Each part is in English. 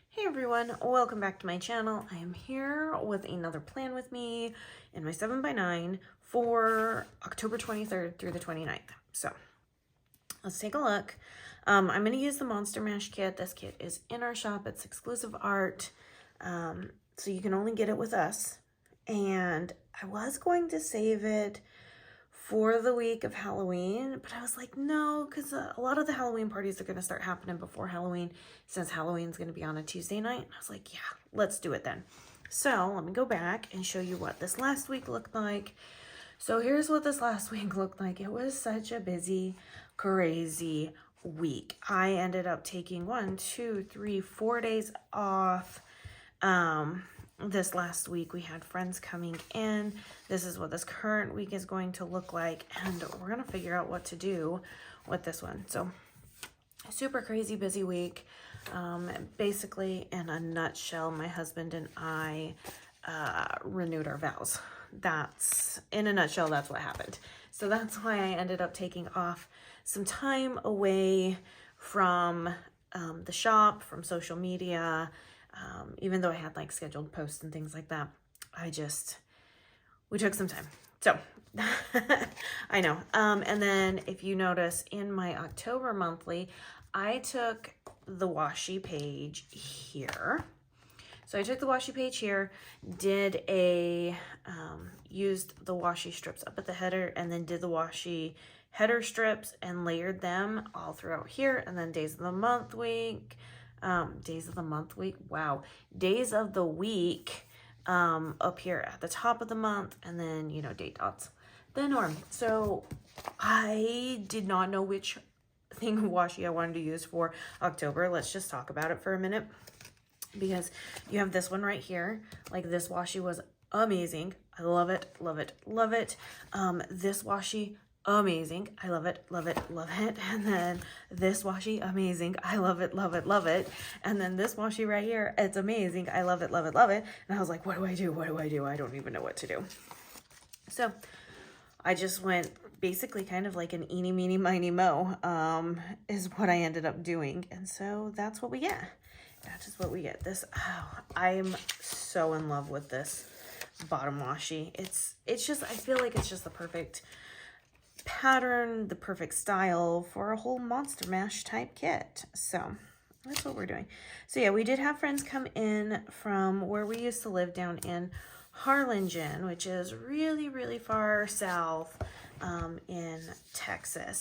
Hey everyone, welcome back to my channel. I am here with another plan with me in my 7x9 for October 23rd through the 29th. So let's take a look. I'm going to use the Monster Mash kit. This kit is in our shop. It's exclusive art, so you can only get it with us. And I was going to save it for the week of Halloween, but I was like, no, because a lot of the Halloween parties are going to start happening before Halloween, since Halloween's going to be on a Tuesday night. And I was like, yeah, let's do it then. So let me go back and show you what this last week looked like. So here's what this last week looked like. It was such a busy, crazy week. I ended up taking 4 days off. This last week we had friends coming in. This is what this current week is going to look like, and we're gonna figure out what to do with this one. So super crazy busy week. Basically, in a nutshell, my husband and I renewed our vows. That's, in a nutshell, that's what happened. So that's why I ended up taking off some time away from the shop, from social media. Even though I had like scheduled posts and things like that, we took some time. So I know. And then if you notice in my October monthly, I took the washi page here. So I took the washi page here, used the washi strips up at the header, and then did the washi header strips and layered them all throughout here. And then days of the week, up here at the top of the month, and then, you know, date dots, the norm. So I did not know which thing of washi I wanted to use for October. Let's just talk about it for a minute, because you have this one right here. Like, this washi was amazing. I love it, love it, love it. This washi, amazing. I love it, love it, love it. And then this washi, amazing. I love it, love it, love it. And then this washi right here, it's amazing. I love it, love it, love it. And I was like, what do I do? What do I do? I don't even know what to do. So I just went basically kind of like an eeny, meeny, miny, mo, is what I ended up doing. And so that's what we get. That is what we get. This, oh, I am so in love with this bottom washi. It's just, I feel like it's just the perfect pattern, the perfect style for a whole Monster Mash type kit. So that's what we're doing. So yeah, we did have friends come in from where we used to live down in Harlingen, which is really, really far south in Texas.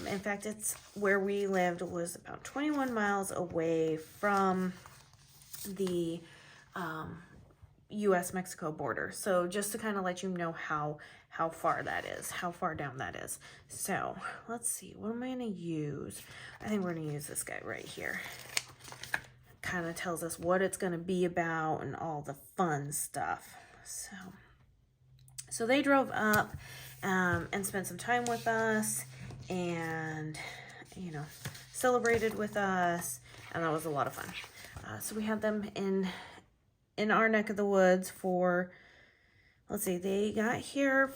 In fact, it's where we lived was about 21 miles away from the US-Mexico border. So just to kind of let you know how far that is, how far down that is. So let's see, what am I gonna use? I think we're gonna use this guy right here. Kind of tells us what it's gonna be about and all the fun stuff. So they drove up and spent some time with us, and, you know, celebrated with us, and that was a lot of fun. So we had them in our neck of the woods for, let's see, they got here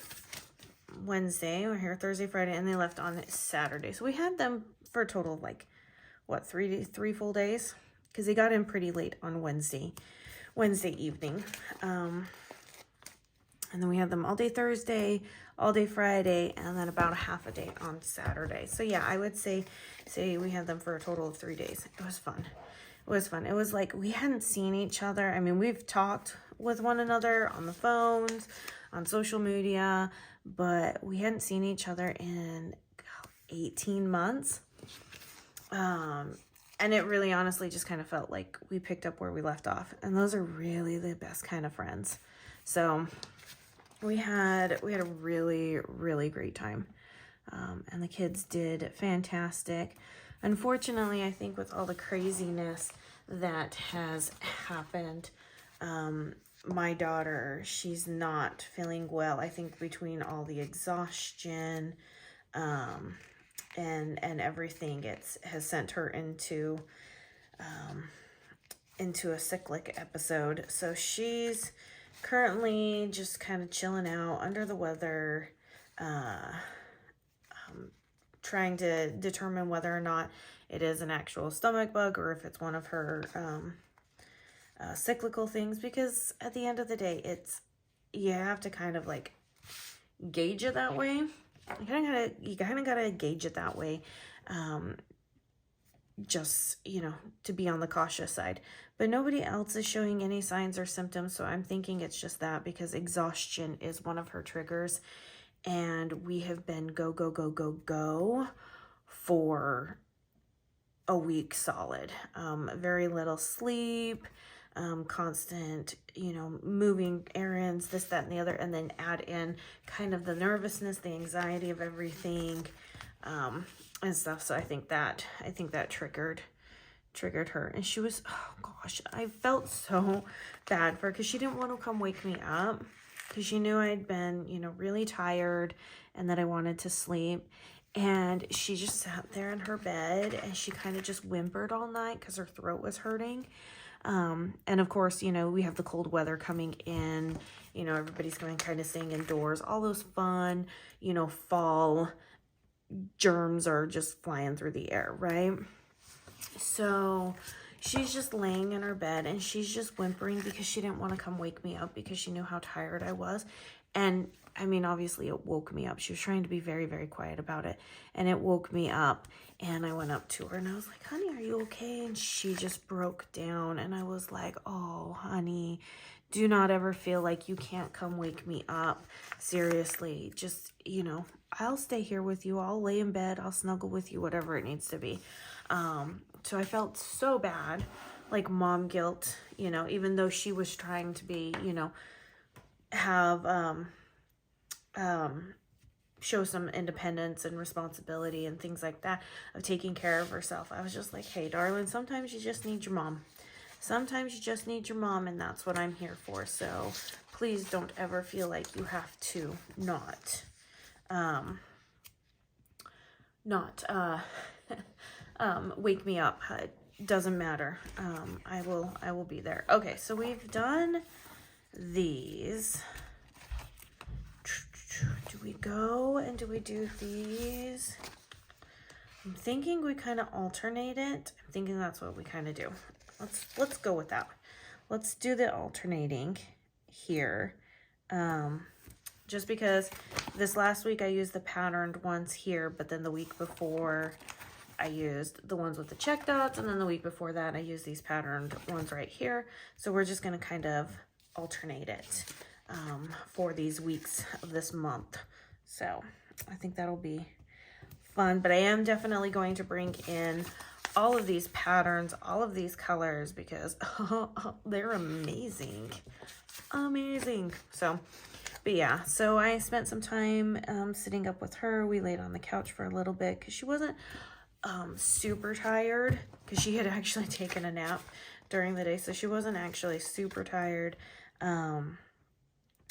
Wednesday, we're here Thursday, Friday, and they left on Saturday. So we had them for a total of like, what, three full days? Because they got in pretty late on Wednesday evening. And then we had them all day Thursday, all day Friday, and then about a half a day on Saturday. So yeah, I would say we had them for a total of 3 days. It was fun. It was fun. It was like we hadn't seen each other. I mean, we've talked with one another on the phones, on social media, but we hadn't seen each other in 18 months. And it really honestly just kind of felt like we picked up where we left off. And those are really the best kind of friends. So we had a really, really great time. And the kids did fantastic. Unfortunately, I think with all the craziness that has happened, my daughter, she's not feeling well. I think between all the exhaustion and everything, has sent her into a cyclic episode. So she's currently just kind of chilling out under the weather. trying to determine whether or not it is an actual stomach bug or if it's one of her cyclical things, because at the end of the day, you have to kind of like gauge it that way. You kind of gotta gauge it that way, just, you know, to be on the cautious side. But nobody else is showing any signs or symptoms, so I'm thinking it's just that, because exhaustion is one of her triggers, and we have been go for a week solid. Very little sleep, constant, you know, moving errands, this, that, and the other, and then add in kind of the nervousness, the anxiety of everything, and stuff. So I think that triggered her, and she was, oh gosh, I felt so bad for her, because she didn't want to come wake me up, because she knew I'd been, you know, really tired and that I wanted to sleep. And she just sat there in her bed and she kind of just whimpered all night because her throat was hurting. And of course, you know, we have the cold weather coming in, you know, everybody's going kind of staying indoors, all those fun, you know, fall germs are just flying through the air, right? So she's just laying in her bed and she's just whimpering because she didn't want to come wake me up, because she knew how tired I was. And I mean, obviously it woke me up. She was trying to be very, very quiet about it, and it woke me up. And I went up to her and I was like, honey, are you okay? And she just broke down, and I was like, oh, honey, do not ever feel like you can't come wake me up. Seriously, just, you know, I'll stay here with you. I'll lay in bed. I'll snuggle with you, whatever it needs to be. So I felt so bad, like mom guilt, you know, even though she was trying to be, you know, have, show some independence and responsibility and things like that of taking care of herself. I was just like, hey, darling, sometimes you just need your mom. Sometimes you just need your mom, and that's what I'm here for. So please don't ever feel like you have to not wake me up. It doesn't matter. I will be there. Okay, so we've done these. Do we go and do we do these? I'm thinking we kind of alternate it. I'm thinking that's what we kind of do. Let's go with that. Let's do the alternating here. Just because this last week I used the patterned ones here, but then the week before I used the ones with the check dots, and then the week before that I used these patterned ones right here. So we're just going to kind of alternate it for these weeks of this month. So I think that'll be fun, but I am definitely going to bring in all of these patterns, all of these colors, because they're amazing. So, but yeah, so I spent some time sitting up with her. We laid on the couch for a little bit because she wasn't super tired, because she had actually taken a nap during the day, so she wasn't actually super tired.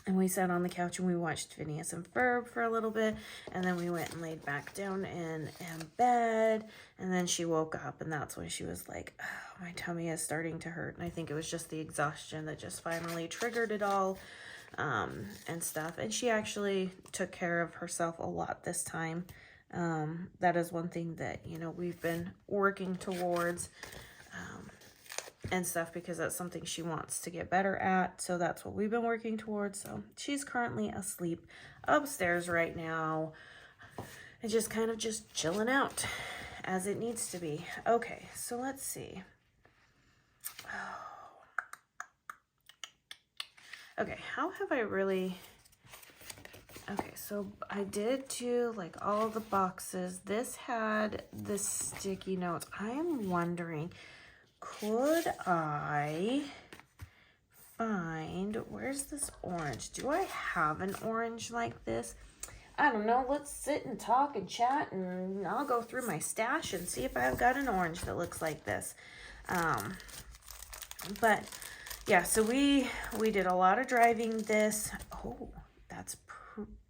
And we sat on the couch and we watched Phineas and Ferb for a little bit, and then we went and laid back down in bed, and then she woke up, and that's when she was like, oh, my tummy is starting to hurt. And I think it was just the exhaustion that just finally triggered it all, and stuff. And she actually took care of herself a lot this time. That is one thing that, you know, we've been working towards, and stuff, because that's something she wants to get better at. So that's what we've been working towards. So she's currently asleep upstairs right now, and just kind of just chilling out as it needs to be. Okay, so let's see. Okay, how have I really... Okay, so I did do like all the boxes. This had the sticky notes. I am wondering, could I find, where's this orange? Do I have an orange like this? I don't know. Let's sit and talk and chat, and I'll go through my stash and see if I've got an orange that looks like this. But yeah, so we did a lot of driving this. Oh,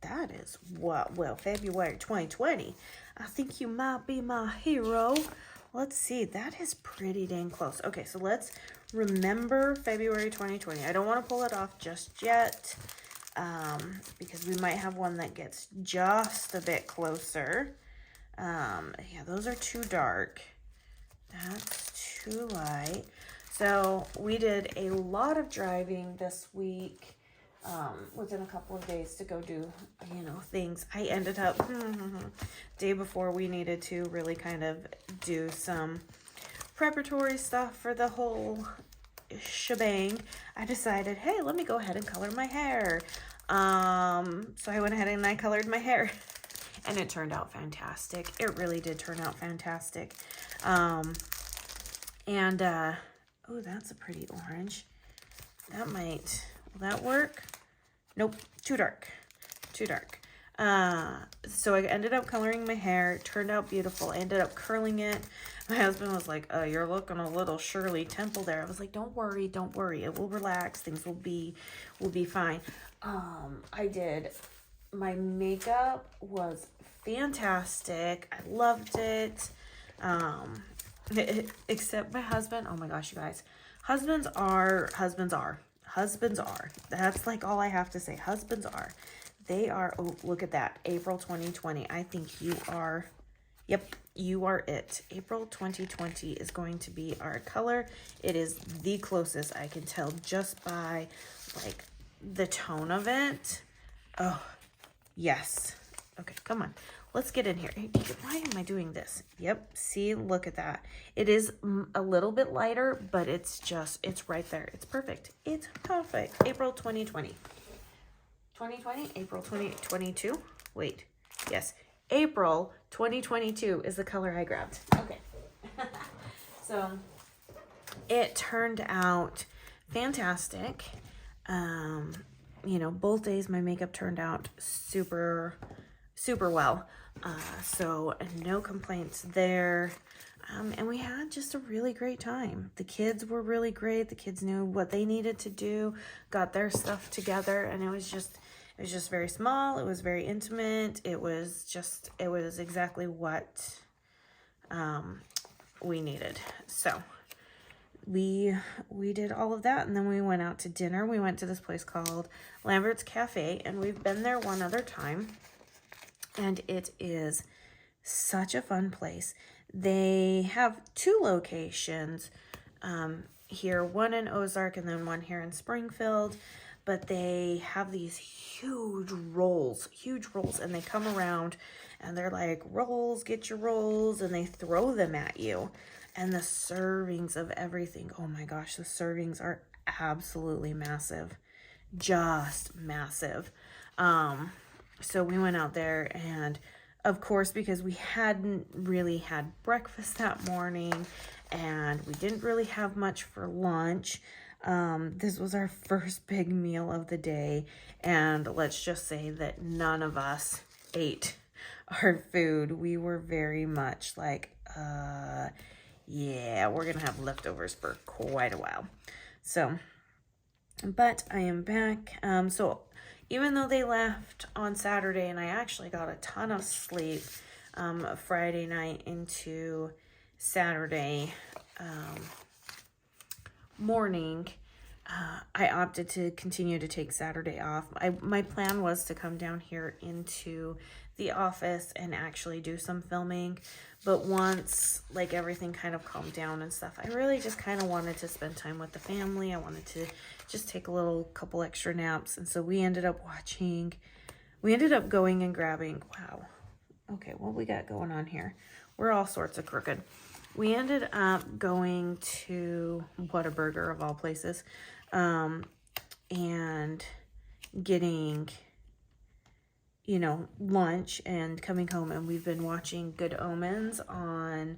that is what, well, February 2020. I think you might be my hero. Let's see, that is pretty dang close. Okay, so let's remember February 2020. I don't want to pull it off just yet, because we might have one that gets just a bit closer. Yeah, those are too dark. That's too light. So we did a lot of driving this week, within a couple of days to go do, things. I ended up, day before we needed to really kind of do some preparatory stuff for the whole shebang. I decided, hey, let me go ahead and color my hair. So I went ahead and I colored my hair. And it turned out fantastic. It really did turn out fantastic. Oh, that's a pretty orange. That might, will that work? Nope, too dark. Too dark. So I ended up coloring my hair. It turned out beautiful. I ended up curling it. My husband was like, you're looking a little Shirley Temple there. I was like, don't worry. It will relax. Things will be fine. I did, my makeup was fantastic. I loved it. Except my husband. Oh my gosh, you guys. Husbands are. That's like all I have to say. Husbands are. They are. Oh, look at that. April 2020. I think you are. Yep, you are it. April 2020 is going to be our color. It is the closest I can tell just by like the tone of it. Oh, yes. Okay, come on. Let's get in here. Why am I doing this? Yep, see, look at that. It is a little bit lighter, but it's right there. It's perfect. It's perfect. April 2020. 2020? April 2022? Wait, yes. April 2022 is the color I grabbed. Okay. So, it turned out fantastic. Both days my makeup turned out super well. So no complaints there. And we had just a really great time. The kids were really great. The kids knew what they needed to do, got their stuff together, and it was just very small. It was very intimate. It was exactly what we needed. So we did all of that, and then we went out to dinner. We went to this place called Lambert's Cafe, and we've been there one other time. And it is such a fun place. They have two locations here, one in Ozark and then one here in Springfield. But they have these huge rolls, and they come around and they're like, rolls, get your rolls, and they throw them at you. And the servings of everything, oh my gosh, the servings are absolutely massive, just massive. So we went out there, and of course, because we hadn't really had breakfast that morning and we didn't really have much for lunch, this was our first big meal of the day. And let's just say that none of us ate our food. We were very much like, yeah, we're going to have leftovers for quite a while. So, but I am back. So even though they left on Saturday and I actually got a ton of sleep Friday night into Saturday morning, I opted to continue to take Saturday off. My plan was to come down here into the office and actually do some filming, but once like everything kind of calmed down and stuff, I really just kind of wanted to spend time with the family. I wanted to just take a couple extra naps, and so we ended up going and grabbing, wow, okay, what we got going on here? We're all sorts of crooked. We ended up going to Whataburger of all places, and getting, lunch and coming home, and we've been watching Good Omens on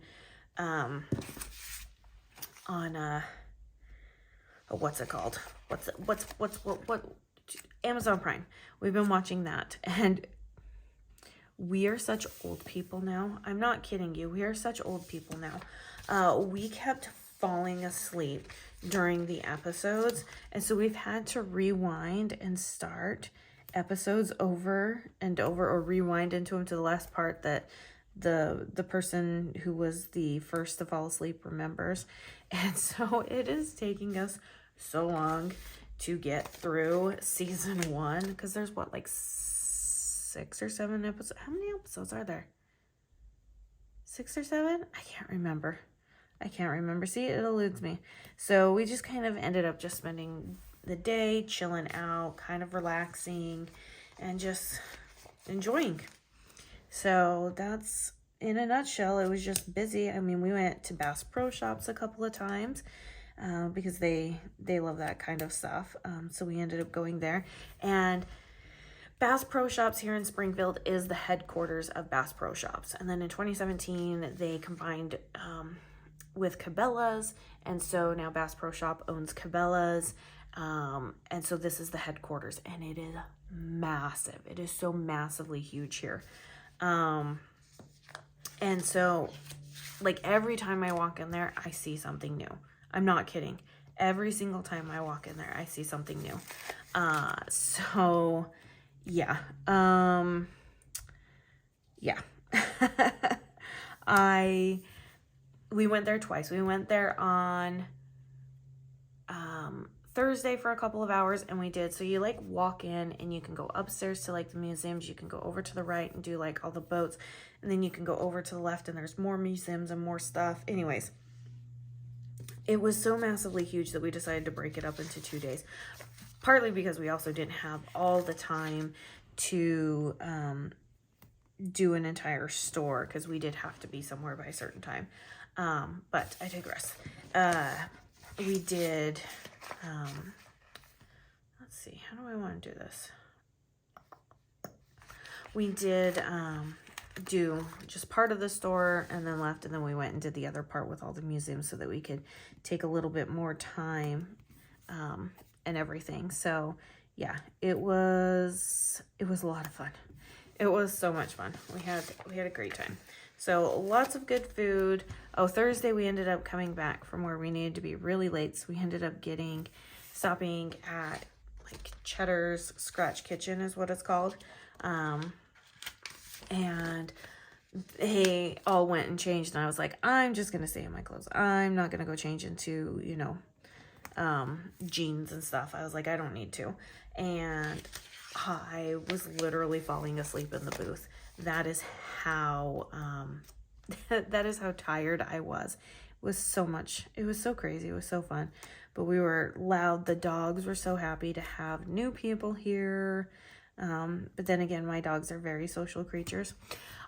what's it called? What Amazon Prime. We've been watching that, and we are such old people now. I'm not kidding you. We are such old people now. We kept falling asleep during the episodes, and so we've had to rewind and start episodes over and over, or rewind into them to the last part that the person who was the first to fall asleep remembers. And so it is taking us so long to get through season 1, because there's what, like 6 or 7 episodes? How many episodes are there? 6 or 7. I can't remember. See, it eludes me. So we just kind of ended up just spending the day chilling out, kind of relaxing, and just enjoying. So that's, in a nutshell, it was just busy. I mean, we went to Bass Pro Shops a couple of times because they love that kind of stuff. So we ended up going there. And Bass Pro Shops here in Springfield is the headquarters of Bass Pro Shops. And then in 2017, they combined with Cabela's. And so now Bass Pro Shop owns Cabela's. And so this is the headquarters, and it is massive. It is so massively huge here. And so like every time I walk in there, I see something new. I'm not kidding. Every single time I walk in there, I see something new. So yeah. Yeah. We went there twice. We went there on Thursday for a couple of hours, and we did. So you like walk in and you can go upstairs to like the museums. You can go over to the right and do like all the boats, and then you can go over to the left and there's more museums and more stuff. Anyways, it was so massively huge that we decided to break it up into 2 days, partly because we also didn't have all the time to do an entire store, because we did have to be somewhere by a certain time. But I digress. We did, let's see, how do I want to do this? We did do just part of the store and then left, and then we went and did the other part with all the museums so that we could take a little bit more time and everything. So yeah, it was a lot of fun. It was so much fun. We had a great time. So lots of good food. Oh, Thursday we ended up coming back from where we needed to be really late. So we ended up stopping at like Cheddar's Scratch Kitchen is what it's called. And they all went and changed, and I was like, I'm just going to stay in my clothes. I'm not going to go change into, jeans and stuff. I was like, I don't need to. And I was literally falling asleep in the booth. That is how tired I was. It was so much. It was so crazy. It was so fun. But we were loud. The dogs were so happy to have new people here. But then again, my dogs are very social creatures.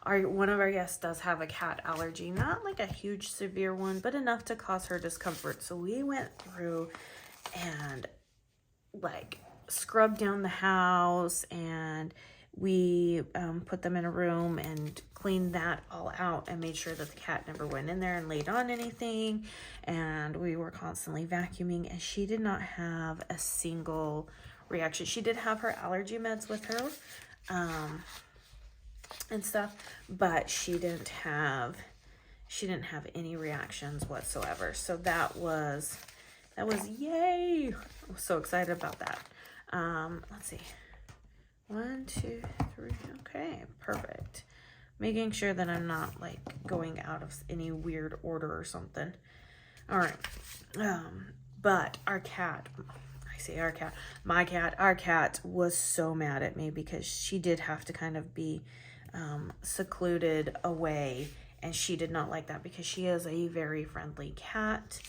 One of our guests does have a cat allergy, not like a huge severe one, but enough to cause her discomfort. So we went through and like scrubbed down the house, and we put them in a room and cleaned that all out and made sure that the cat never went in there and laid on anything. And we were constantly vacuuming, and she did not have a single reaction. She did have her allergy meds with her and stuff, but she didn't have any reactions whatsoever. So that was yay. I was so excited about that. Let's see. 1, 2, 3. Okay, perfect. Making sure that I'm not like going out of any weird order or something. All right. But our cat, our cat was so mad at me because she did have to kind of be secluded away, and she did not like that because she is a very friendly cat.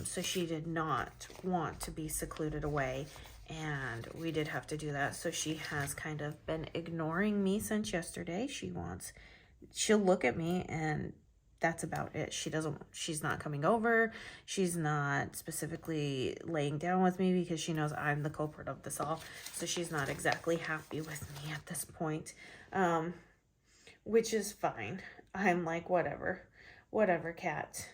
So she did not want to be secluded away, and we did have to do that. So she has kind of been ignoring me since yesterday. She'll look at me, and that's about it. She's not coming over. She's not specifically laying down with me because she knows I'm the culprit of this all. So she's not exactly happy with me at this point, which is fine. I'm like, whatever, cat.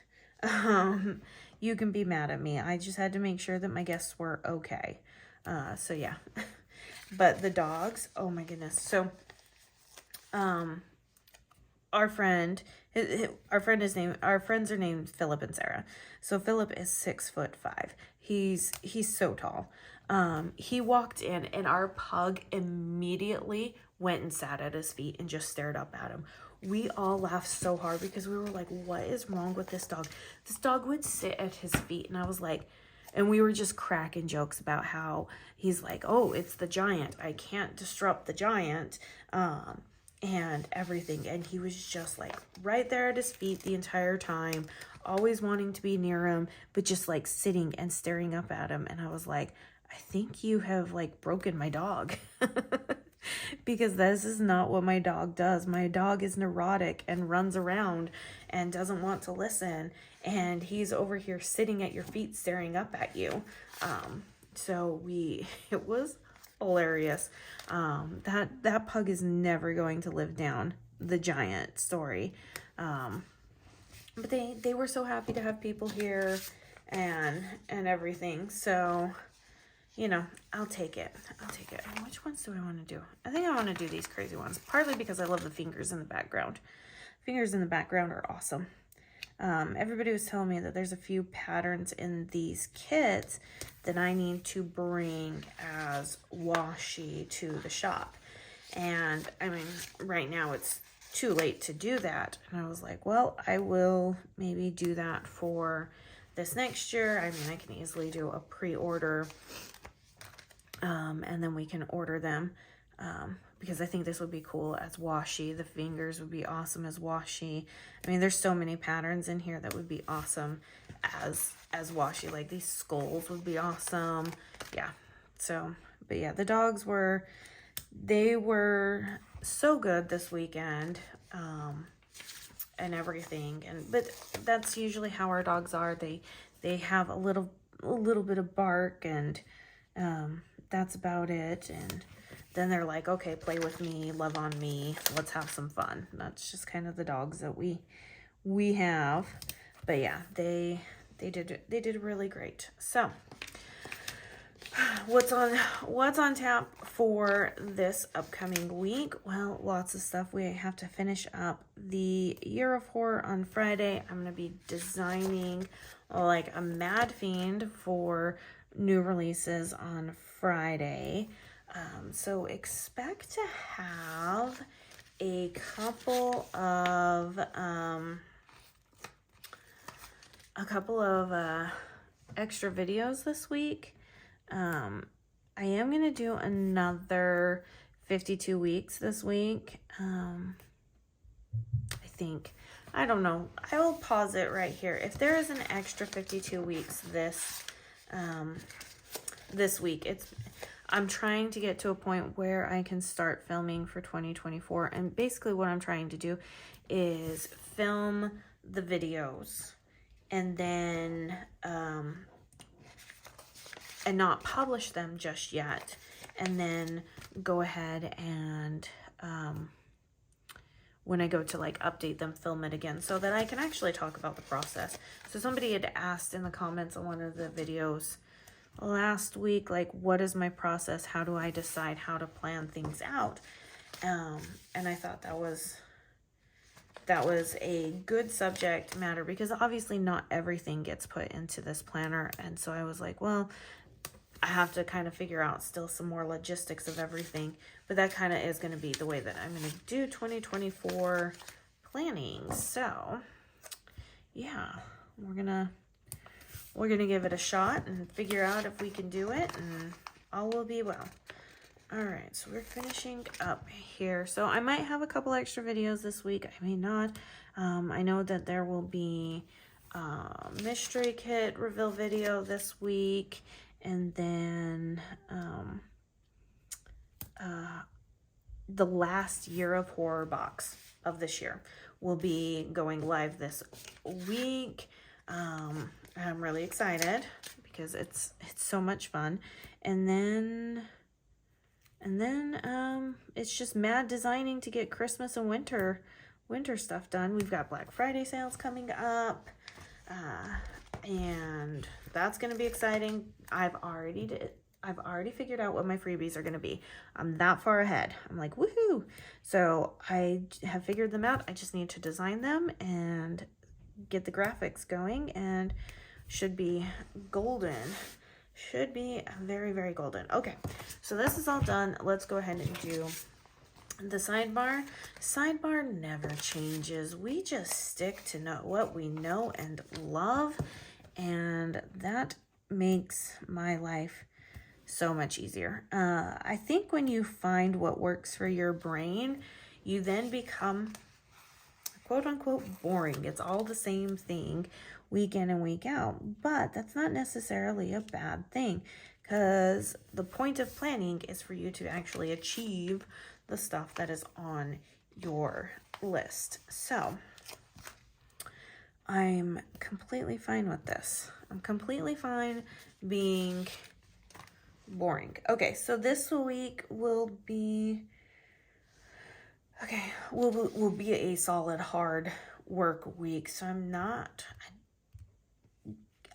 You can be mad at me. I just had to make sure that my guests were okay. So yeah, but the dogs, oh my goodness. So, our friends are named Philip and Sarah. So Philip is 6'5". He's so tall. He walked in, and our pug immediately went and sat at his feet and just stared up at him. We all laughed so hard because we were like, what is wrong with this dog? This dog would sit at his feet, and I was like, and we were just cracking jokes about how he's like, oh, it's the giant. I can't disrupt the giant. and everything. And he was just like right there at his feet the entire time, always wanting to be near him, but just like sitting and staring up at him. And I was like, I think you have like broken my dog. Because this is not what my dog does. My dog is neurotic and runs around and doesn't want to listen. And he's over here sitting at your feet staring up at you. It was hilarious. That pug is never going to live down the giant story. But they were so happy to have people here and everything. So, you know, I'll take it. And which ones do I want to do? I think I want to do these crazy ones, partly because I love the fingers in the background. Fingers in the background are awesome. Everybody was telling me that there's a few patterns in these kits that I need to bring as washi to the shop. And I mean, right now it's too late to do that. And I was like, well, I will maybe do that for this next year. I mean, I can easily do a pre-order, and then we can order them, because I think this would be cool as washi. The fingers would be awesome as washi. I mean, there's so many patterns in here that would be awesome as washi. Like these skulls would be awesome. Yeah. So, but yeah, the dogs were so good this weekend, and everything. But that's usually how our dogs are. They have a little bit of bark, and that's about it. And then they're like, okay, play with me, love on me, let's have some fun. That's just kind of the dogs that we have. But yeah, they did really great. So what's on tap for this upcoming week? Well, lots of stuff. We have to finish up the Year of Horror on Friday. I'm going to be designing like a mad fiend for new releases on Friday. So expect to have a couple of extra videos this week. I am going to do another 52 weeks this week. I think, I don't know. I will pause it right here. If there is an extra 52 weeks this week, I'm trying to get to a point where I can start filming for 2024. And basically what I'm trying to do is film the videos and then, and not publish them just yet. And then go ahead and, when I go to like update them, film it again so that I can actually talk about the process. So somebody had asked in the comments on one of the videos last week, like, what is my process? How do I decide how to plan things out? And I thought that was a good subject matter, because obviously not everything gets put into this planner. And so I was like, well, I have to kind of figure out still some more logistics of everything, but that kind of is going to be the way that I'm going to do 2024 planning. So yeah, we're gonna give it a shot and figure out if we can do it, and all will be well. All right, so we're finishing up here. So I might have a couple extra videos this week. I may not. I know that there will be a mystery kit reveal video this week, and then the last Year of Horror box of this year will be going live this week. I'm really excited because it's so much fun. And then it's just mad designing to get Christmas and winter stuff done. We've got Black Friday sales coming up, and that's going to be exciting. I've already figured out what my freebies are going to be. I'm that far ahead. I'm like, woohoo. So I have figured them out. I just need to design them and get the graphics going, and should be golden. Should be very, very golden. Okay, so this is all done. Let's go ahead and do the sidebar. Sidebar never changes. We just stick to what we know and love, and that makes my life so much easier. I think when you find what works for your brain, you then become quote unquote boring. It's all the same thing week in and week out, but that's not necessarily a bad thing, because the point of planning is for you to actually achieve the stuff that is on your list. So I'm completely fine with this. I'm completely fine being boring. Okay, so this week will be will be a solid hard work week. So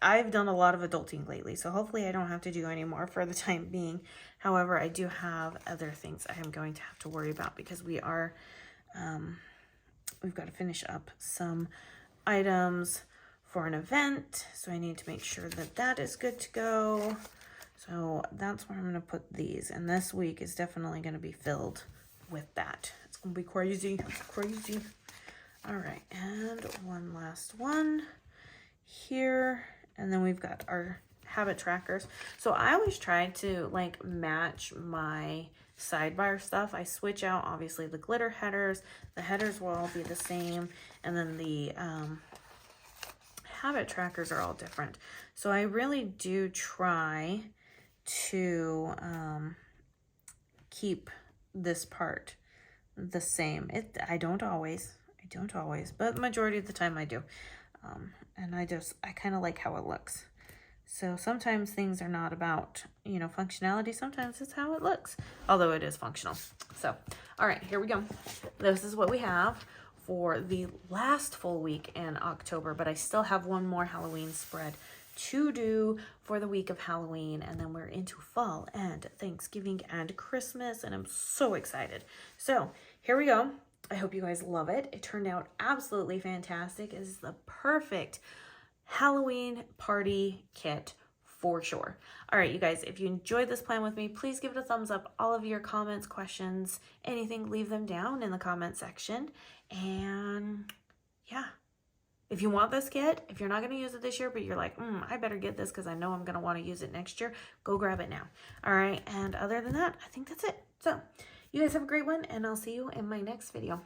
I've done a lot of adulting lately, so hopefully I don't have to do any more for the time being. However, I do have other things I am going to have to worry about, because we've got to finish up some items for an event, so I need to make sure that that is good to go. So that's where I'm going to put these, and this week is definitely going to be filled with that. It's going to be crazy. Crazy. All right, and one last one here, and then we've got our habit trackers. So I always try to like match my sidebar stuff. I switch out obviously the glitter headers. The headers will all be the same, and then the habit trackers are all different. So I really do try to keep this part the same. I don't always, but majority of the time I do. And I kind of like how it looks. So sometimes things are not about, you know, functionality. Sometimes it's how it looks, although it is functional. So, all right, here we go. This is what we have for the last full week in October, but I still have one more Halloween spread to do for the week of Halloween, and then we're into fall and Thanksgiving and Christmas, and I'm so excited. So here we go. I hope you guys love it. It turned out absolutely fantastic. It is the perfect Halloween party kit for sure. All right, you guys, if you enjoyed this plan with me, please give it a thumbs up. All of your comments, questions, anything, leave them down in the comment section. And yeah, if you want this kit, if you're not going to use it this year, but you're like, I better get this because I know I'm going to want to use it next year, go grab it now. All right, and other than that, I think that's it. So you guys have a great one, and I'll see you in my next video.